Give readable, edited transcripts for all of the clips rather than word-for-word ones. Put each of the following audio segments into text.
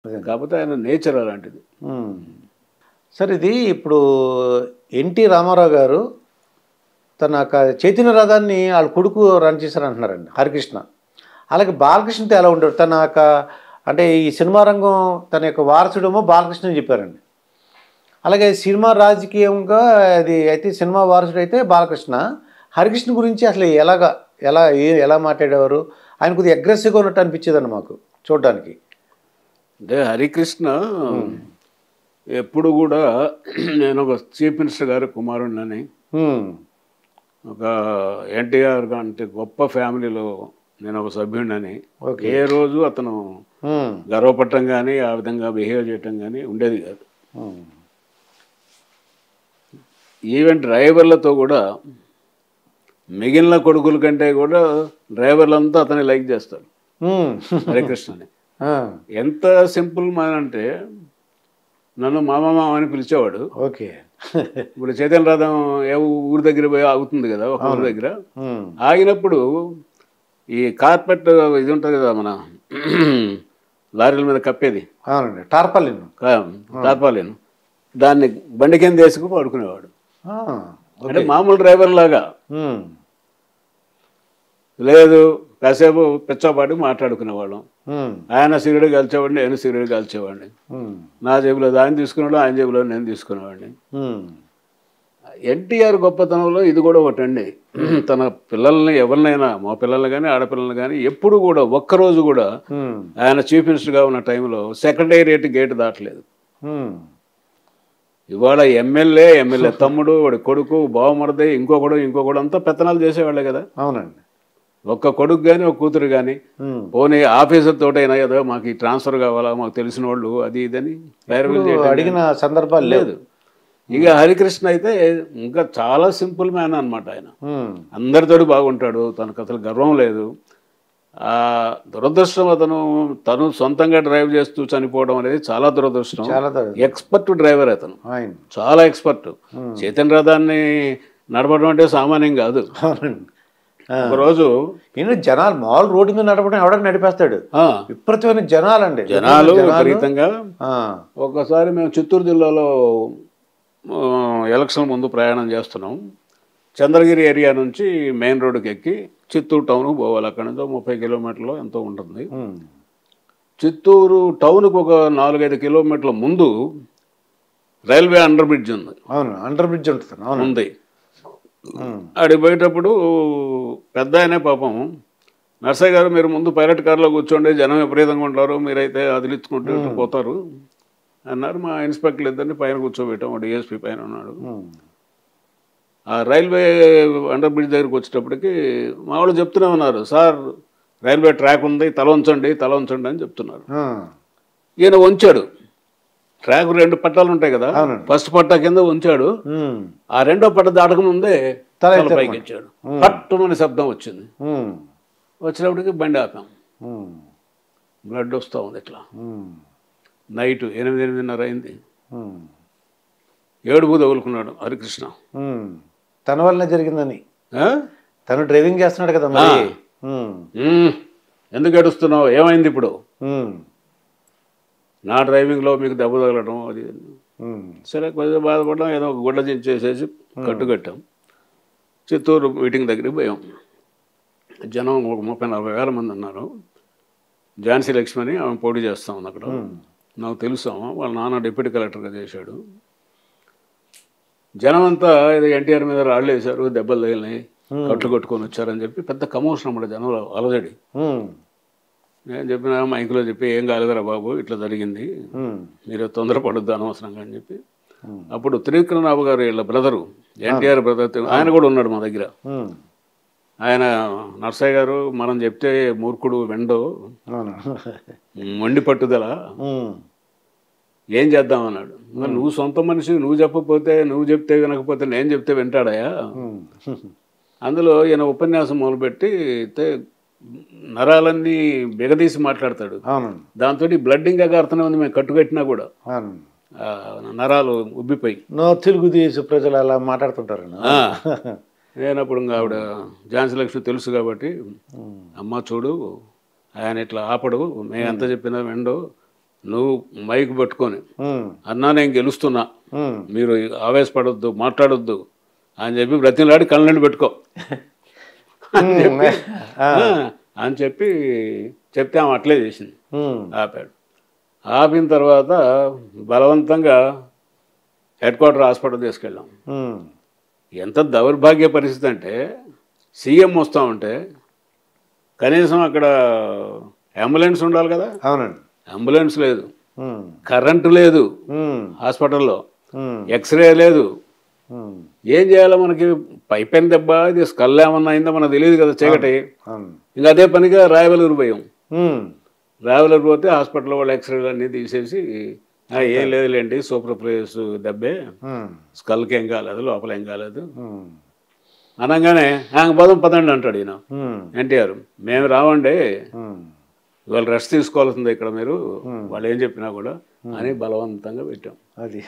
కాకపోతే ఆయన నేచర్ అలాంటిది. సార్ ఇది ఇప్పుడు ఎన్టీ రామారావు గారు తన చైతన్య రథాన్ని వాళ్ళ కొడుకు రన్ చేశారు అంటున్నారండి, హరికృష్ణ. అలాగే బాలకృష్ణతో ఎలా ఉంటాడు? తన యొక్క అంటే ఈ సినిమా రంగం తన యొక్క వారసుడేమో బాలకృష్ణ అని చెప్పారండి. అలాగే సినిమా రాజకీయంగా అది అయితే సినిమా వారసుడు అయితే బాలకృష్ణ. హరికృష్ణ గురించి అసలు ఎలా మాట్లాడేవారు? ఆయన కొద్దిగా అగ్రెసివ్గా ఉన్నట్టు అనిపించేదండి మాకు చూడడానికి. అంటే హరికృష్ణ ఎప్పుడు కూడా నేను ఒక చీఫ్ మినిస్టర్ గారి కుమారుడినని, ఒక ఎన్టీఆర్ అంటే గొప్ప ఫ్యామిలీలో నేను ఒక సభ్యుడినని ఏ రోజు అతను గర్వపడటం కానీ ఆ విధంగా బిహేవ్ చేయటం కానీ ఉండేది కాదు. ఈవెన్ డ్రైవర్లతో కూడా మిగిలిన కొడుకుల కంటే కూడా డ్రైవర్లంతా అతన్ని లైక్ చేస్తారు హరికృష్ణని. ఎంత సింపుల్ మ్యాన్ అంటే నన్ను మామ అని పిలిచేవాడు. ఓకే. ఇప్పుడు చైతన్య రథం ఏ ఊరి దగ్గర పోయి ఆగుతుంది కదా, ఒక ఊరి దగ్గర ఆగినప్పుడు ఈ కార్పెట్ ఇది ఉంటుంది కదా మన లారీల మీద కప్పేది, టార్పాలిన్, దాన్ని బండి కింద వేసుకుని పడుకునేవాడు. అంటే మామూలు డ్రైవర్ లాగా లేదు, కాసేపు పిచ్చపాటి మాట్లాడుకునేవాళ్ళం. ఆయన సిగరెట్ కాల్చేవాడిని, నేను సిగరెట్ కాల్చేవాడిని. నా జేబులో ఆయన తీసుకున్నాడు, ఆయన జేబులో నేను తీసుకునేవాడిని. ఎన్టీఆర్ గొప్పతనంలో ఇది కూడా ఒకటండి. తన పిల్లల్ని ఎవరినైనా, మా పిల్లల్ని కానీ ఆడపిల్లల్ని కానీ ఎప్పుడు కూడా ఒక్కరోజు కూడా ఆయన చీఫ్ మినిస్టర్గా ఉన్న టైంలో సెక్రటేరియట్ గేట్ దాటలేదు. ఇవాళ ఎమ్మెల్యే తమ్ముడు, వాడి కొడుకు, బావమరది, ఇంకొకడు అంతా పెత్తనాలు చేసేవాళ్ళే కదా. అవునండి. ఒక్క కొడుకు కానీ ఒక కూతురు కానీ పోనీ ఆఫీసర్ తోటైనా ఏదో మాకు ఈ ట్రాన్స్ఫర్ కావాలా, మాకు తెలిసిన వాళ్ళు అది ఇదని అడిగిన సందర్భాలు లేదు. ఇక హరికృష్ణ అయితే ఇంకా చాలా సింపుల్ మ్యాన్ అనమాట. ఆయన అందరితోటి బాగుంటాడు, తనకు అసలు గర్వం లేదు. ఆ దురదృష్టం తను సొంతంగా డ్రైవ్ చేస్తూ చనిపోవడం అనేది చాలా దురదృష్టం. ఎక్స్పర్ట్ డ్రైవర్ అతను, చాలా ఎక్స్పర్ట్. చైతన్య రథాన్ని నడపడం అంటే సామాన్యం కాదు. ఒకరోజు జనాలు మామూలు రోడ్డు మీద నడపడం ఎవడని నడిపేస్తాడు, విపరీతమైన జనాలు విపరీతంగా. ఒకసారి మేము చిత్తూరు జిల్లాలో ఎలక్షన్ ముందు ప్రయాణం చేస్తున్నాం. చంద్రగిరి ఏరియా నుంచి మెయిన్ రోడ్డుకి ఎక్కి చిత్తూరు టౌన్కు పోవాలి. అక్కడ నుంచి 30 కిలోమీటర్లు ఎంతో ఉంటుంది. చిత్తూరు టౌన్కు ఒక 4-5 కిలోమీటర్ల ముందు రైల్వే అండర్ బ్రిడ్జ్ ఉంది. అండర్ బ్రిడ్జ్ ఉంది. అడిగి పోయేటప్పుడు పెద్ద ఆయనే పాపం, నర్సయ్య గారు మీరు ముందు పైలట్ కార్లో కూర్చోండి, జనం విపరీతంగా ఉంటారు, మీరైతే అదిలించుకుంటూ పోతారు అన్నారు. మా ఇన్స్పెక్టర్లు ఇద్దరిని పైన కూర్చోబెట్టాం. డిఎస్పీ పైన ఉన్నాడు. ఆ రైల్వే అండర్ బ్రిడ్జ్ దగ్గరికి వచ్చేటప్పటికి మా వాళ్ళు చెప్తూనే ఉన్నారు, సార్ రైల్వే ట్రాక్ ఉంది, తల ఉంచండి అని చెప్తున్నారు. ఈయన వంచాడు. ట్రాక్ 2 పట్టాలు ఉంటాయి కదా, ఫస్ట్ పట్టా కింద ఉంచాడు. ఆ రెండో పట్ట దాటక ముందే తల పైకి ఇచ్చాడు. పట్టుమని శబ్దం వచ్చింది. వచ్చినప్పటికి బండి ఆపాం. బ్లడ్ వస్తూ ఉంది ఇట్లా. నైట్ 8-8:30 అయింది. ఏడుపు తగులుకున్నాడు హరికృష్ణ. తన వల్లనే జరిగిందని. తను డ్రైవింగ్ చేస్తున్నాడు కదా మరి. ఎందుకు ఏడుస్తున్నావు, ఏమైంది ఇప్పుడు? నా డ్రైవింగ్లో మీకు దెబ్బ తగలడం అది. సరే కొంచెం బాధపడ్డాం. ఏదో ఒక గుడ్డ చేసేసి కట్టుకట్టాం. చిత్తూరు మీటింగ్ దగ్గరికి పోయాం. జనం ఒక 30-40 వేల మంది ఉన్నారు. ఝాన్సీ లక్ష్మణి ఆమె పోటీ చేస్తా ఉంది అక్కడ. నాకు తెలుసు, వాళ్ళ నాన్న డిప్యూటీ కలెక్టర్గా చేశాడు. జనం అంతా ఇది ఎన్టీఆర్ మీద రాళ్ళు వేశారు, దెబ్బలు తగిలినాయి, కట్లు కొట్టుకొని వచ్చారని చెప్పి పెద్ద కమోషన్ అన్నమాట జనంలో, అలజడి. నేను చెప్పిన మైకులో చెప్పి ఏం కాలేదురా బాబు, ఇట్లా జరిగింది, మీరు తొందరపడొద్దు అనవసరంగా అని చెప్పి. అప్పుడు త్రివిక్రమరావు గారు వీళ్ళ బ్రదరు, ఎన్టీఆర్ బ్రదర్, ఆయన కూడా ఉన్నాడు మా దగ్గర. ఆయన నర్సయ్య గారు మనం చెప్తే మూర్ఖుడు వెండో, మొండి పట్టుదల, ఏం చేద్దామన్నాడు. మరి నువ్వు సొంత మనిషి, నువ్వు చెప్పకపోతే, నువ్వు చెప్తే వినకపోతే నేను చెప్తే వింటాడాయా? అందులో ఈయన ఉపన్యాసం మొదలుపెట్టి నరాలన్నీ బిగదీసి మాట్లాడతాడు. దాంతో బ్లడ్ ఇంకా కారుతూనే ఉంది. మేము కట్టుకట్టినా కూడా నరాలు ఉబ్బిపోయి. తెలుగుదేశం ప్రజలు అలా మాట్లాడుతుంటారు. నేను అప్పుడు ఇంకా ఆవిడ ఝాన్సీ లక్ష్మి తెలుసు కాబట్టి, అమ్మ చూడు ఆయన ఇట్లా ఆపడు, మేము ఎంత చెప్పినా వెండో, నువ్వు మైక్ పట్టుకొని ఉమ్, అన్నా నేను గెలుస్తున్నా, ఉమ్. మీరు ఆవేశపడొద్దు, మాట్లాడొద్దు అని చెప్పి బ్రతిలాడి కళ్ళని పెట్టుకో అని చెప్పి అని చెప్పి చెప్తే ఆమె అట్లే చేసింది. ఉమ్, ఆపాడు. ఆపిన తర్వాత బలవంతంగా హెడ్ క్వార్టర్ హాస్పిటల్ తీసుకెళ్ళాం. ఉమ్, ఎంత దౌర్భాగ్య పరిస్థితి అంటే సీఎం వస్తూ ఉంటే కనీసం అక్కడ అంబులెన్స్ ఉండాలి కదా, అవునండి. అంబులెన్స్ లేదు, ఉమ్, కరెంటు లేదు ఉమ్, హాస్పిటల్లో, ఉమ్, ఎక్స్రే లేదు. ఉమ్, ఏం చేయాలో మనకి పైపెన్ దెబ్బ, ఇది స్కల్ ఏమన్నా అయిందో మనకు తెలియదు కదా, చీకటి. అవును. ఇంకా అదే పనిగా రాయవలూరు పోయాం. ఉమ్, రాయవలూరు పోతే హాస్పిటల్లో వాళ్ళు ఎక్స్రేలు అన్నీ తీసేసి ఏం లేదులేండి సూపర్ ప్లేస్ దెబ్బే, ఉమ్, స్కల్కి ఏం కాలేదు, లోపల ఏం కాలేదు ఉమ్, అనగానే పదండి అంటాడు ఈయన ఉమ్, ఎన్టీఆర్. మేము రావండి, ఉమ్, ఇవాళ రెస్ట్ తీసుకోవాల్సిందే ఇక్కడ మీరు, వాళ్ళు ఏం చెప్పినా కూడా అని బలవంతంగా పెట్టాం. అది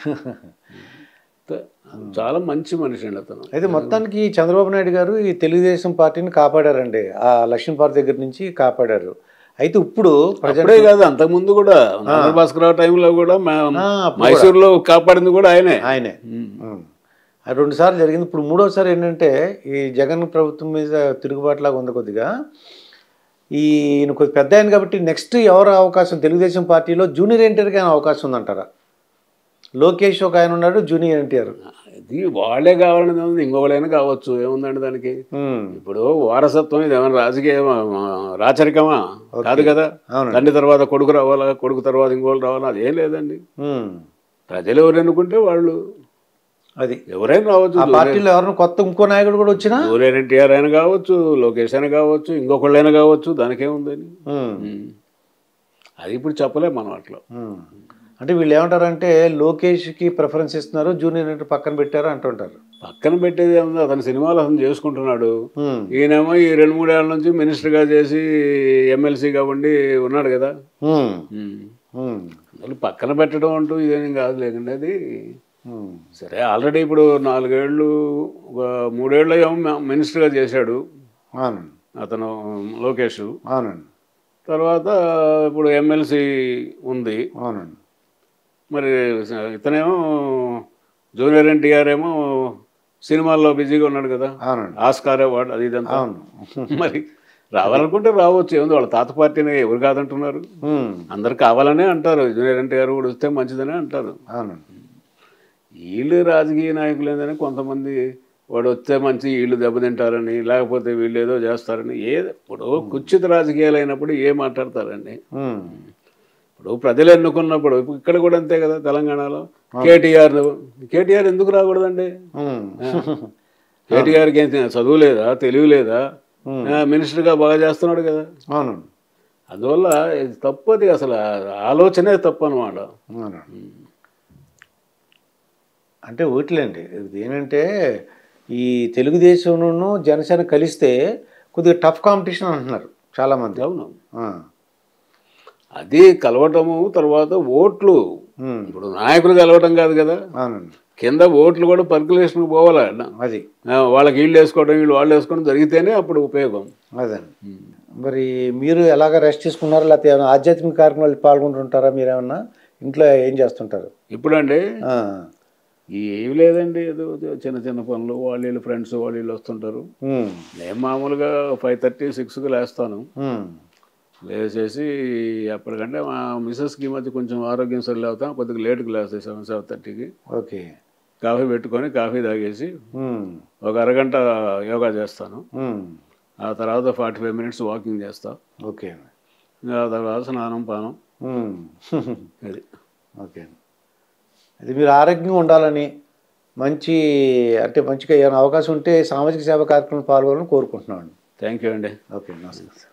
చాలా మంచి మనిషి అండి అతను. అయితే మొత్తానికి చంద్రబాబు నాయుడు గారు ఈ తెలుగుదేశం పార్టీని కాపాడారండి. ఆ లక్ష్మీపార్తి దగ్గర నుంచి కాపాడారు. అయితే ఇప్పుడు అప్పుడే కాదు, అంతకుముందు కూడా నాగర్ భాస్కరరావు టైంలో కూడా మైసూరులో కాపాడింది కూడా ఆయనే. ఆయనే అది 2 సార్లు జరిగింది. ఇప్పుడు 3వసారి ఏంటంటే ఈ జగన్ ప్రభుత్వం మీద తిరుగుబాటులాగా ఉంది కొద్దిగా. ఈయన కొద్ది పెద్ద ఆయన కాబట్టి నెక్స్ట్ ఎవరు అవకాశం తెలుగుదేశం పార్టీలో జూనియర్ ఎన్టీఆర్కి అయినా అవకాశం ఉందంటారా? లోకేష్ ఒక ఆయన ఉన్నాడు, జూనియర్ ఎన్టీఆర్. ఇది వాళ్ళే కావాలని ఉంది, ఇంకొకడైనా కావచ్చు, ఏముందండి దానికి. ఇప్పుడు వారసత్వం ఇది ఏమైనా రాజకీయ రాచరికమా కాదు కదా. తండ్రి తర్వాత కొడుకు రావాలా, కొడుకు తర్వాత ఇంకోళ్ళు రావాలా, అదేం లేదండి. ప్రజలు ఎవరు ఎన్నుకుంటే వాళ్ళు, అది ఎవరైనా రావచ్చు. ఆ పార్టీలో ఎవరైనా కొత్త ఇంకో నాయకుడు కూడా వచ్చినా జూనియర్ ఎన్టీఆర్ అయినా కావచ్చు, లోకేష్ అయినా కావచ్చు, ఇంకొకళ్ళైనా కావచ్చు, దానికేముందని. అది ఇప్పుడు చెప్పలేము మనం అట్లా. అంటే వీళ్ళు ఏమంటారంటే లోకేష్కి ప్రిఫరెన్స్ ఇస్తున్నారు, జూనియర్ ఎన్టీఆర్ పక్కన పెట్టారు అంటుంటారు. పక్కన పెట్టేది ఏముంది, అతని సినిమాలు అతను చేసుకుంటున్నాడు. ఈయనేమో ఈ 2-3 ఏళ్ళ నుంచి మినిస్టర్గా చేసి ఎమ్మెల్సీగా ఉండి ఉన్నాడు కదా. పక్కన పెట్టడం అంటూ ఇదేం కాదు లేకండి అది. సరే ఆల్రెడీ ఇప్పుడు 4 ఏళ్ళు 3 ఏళ్ళు ఏమో మినిస్టర్గా చేశాడు అతను లోకేష్. అవునండి. తర్వాత ఇప్పుడు ఎమ్మెల్సీ ఉంది. అవునండి. మరి ఇతనేమో జూనియర్ ఎన్టీఆర్ ఏమో సినిమాల్లో బిజీగా ఉన్నాడు కదా, ఆస్కార్ అవార్డు అది ఇదంతా. మరి రావాలనుకుంటే రావచ్చు, ఏముంది, వాళ్ళ తాత పార్టీని ఎవరు కాదంటున్నారు, అందరు కావాలనే అంటారు. జూనియర్ ఎన్టీఆర్ కూడా వస్తే మంచిదనే అంటారు. వీళ్ళు రాజకీయ నాయకులు ఏంటని కొంతమంది వాడు వస్తే మంచి వీళ్ళు దెబ్బతింటారని, లేకపోతే వీళ్ళు ఏదో చేస్తారని. ఇప్పుడు కుచిత రాజకీయాలు అయినప్పుడు ఏం మాట్లాడతారండి. ఇప్పుడు ప్రజలు ఎన్నుకున్నప్పుడు ఇక్కడ కూడా అంతే కదా, తెలంగాణలో కేటీఆర్ ఎందుకు రాకూడదండి? కేటీఆర్కి ఏం చదువు లేదా, తెలివి లేదా, మినిస్టర్గా బాగా చేస్తున్నాడు కదా. అందువల్ల తప్పది, అసలు ఆలోచనే తప్పు అనమాట. అంటే ఓట్లేండి ఏంటంటే ఈ తెలుగుదేశంను జనసేన కలిస్తే కొద్దిగా టఫ్ కాంపిటీషన్ అంటున్నారు చాలామంది. అవును, అది కలవటము, తర్వాత ఓట్లు. ఇప్పుడు నాయకులు కలవటం కాదు కదా, కింద ఓట్లు కూడా పర్కులేషన్కి పోవాలా. అది వాళ్ళకి వీళ్ళు వేసుకోవడం, వీళ్ళు వాళ్ళు వేసుకోవడం జరిగితేనే అప్పుడు ఉపయోగం. అదే మరి మీరు ఎలాగ రెస్ట్ తీసుకున్నారా, లేకపోతే ఏమైనా ఆధ్యాత్మిక కార్యక్రమాలు పాల్గొంటుంటారా? మీరేమన్నా ఇంట్లో ఏం చేస్తుంటారు ఇప్పుడండి? ఏమి లేదండి, ఏదో చిన్న చిన్న పనులు, వాళ్ళు ఫ్రెండ్స్ వాళ్ళు వస్తుంటారు. నేను మామూలుగా 5:30-6కి లేస్తాను. లేచేసి అప్పటికంటే మా మిస్సెస్కి ఈ మధ్య కొంచెం ఆరోగ్యం సరిగ్గా అవుతాం, కొద్దిగా లేట్కి లేస్తాయి 7-7:30కి. ఓకే. కాఫీ పెట్టుకొని కాఫీ తాగేసి ఒక అరగంట యోగా చేస్తాను. ఆ తర్వాత 45 మినిట్స్ వాకింగ్ చేస్తా. ఓకే. ఆ తర్వాత స్నానం పానం. అది ఓకే. అది మీరు ఆరోగ్యంగా ఉండాలని మంచి అంటే మంచిగా ఏమైనా అవకాశం ఉంటే సామాజిక సేవ కార్యక్రమం పాల్గొనాలని కోరుకుంటున్నాను. థ్యాంక్ యూ అండి. ఓకే, నమస్కారం.